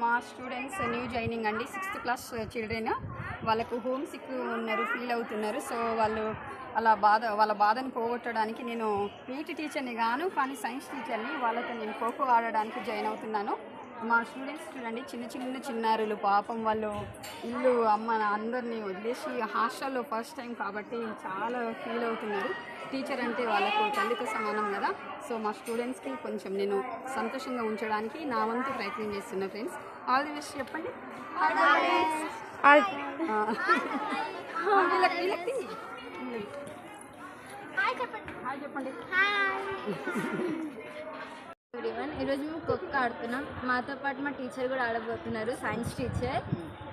మా students new joining అండి 6th class children. వాళ్ళకు హోమ్ సిక్ ఉన్నారు, ఫీల్ అవుతున్నారు. సో వాళ్ళ బాధను పోగొట్టడానికి నేను పీటీ టీచర్ని గాను, కానీ సైన్స్ టీచర్ని. వాళ్ళతో నేను ఖోఖో ఆడడానికి జాయిన్ అవుతున్నాను. మా స్టూడెంట్స్ చూడండి, చిన్నారులు పాపం. వాళ్ళు ఇల్లు అమ్మ అందరినీ వదిలేసి హాస్టల్లో ఫస్ట్ టైం కాబట్టి చాలా ఫీల్ అవుతున్నారు. టీచర్ అంటే వాళ్ళకు తల్లితో సమానం కదా. సో మా స్టూడెంట్స్కి కొంచెం నేను సంతోషంగా ఉంచడానికి నా వంతు ప్రయత్నం చేస్తున్నా. ఫ్రెండ్స్, ఆల్ ది బెస్ట్ చెప్పండి. హాయ్ చెప్పండి. ఎవ్రీవన్, ఈరోజు మేము ఖోఖో ఆడుతున్నాం. మాతో పాటు మా టీచర్ కూడా ఆడబోతున్నారు, సైన్స్ టీచర్.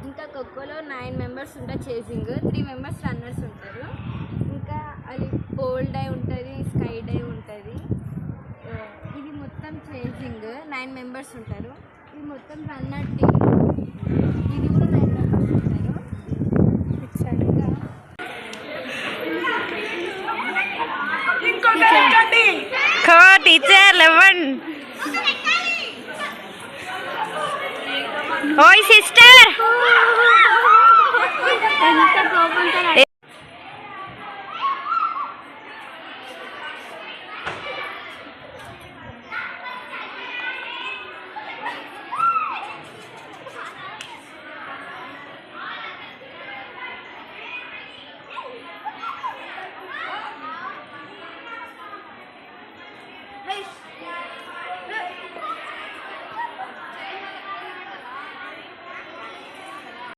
ఇంకా ఖోఖోలో 9 మెంబర్స్ ఉంటారు చేసింగ్, 3 మెంబర్స్ రన్నర్స్ ఉంటారు. ఇంకా అది పోల్ డై ఉంటుంది, స్కై డై ఉంటుంది. ఇది మొత్తం చేసింగ్ 9 మెంబర్స్ ఉంటారు. ఇది మొత్తం రన్నర్ టీమ్. ఇది కూడా 9 మెంబర్స్ ఉంటారు. టీచర్ 11. ఓయ్ సిస్టర్.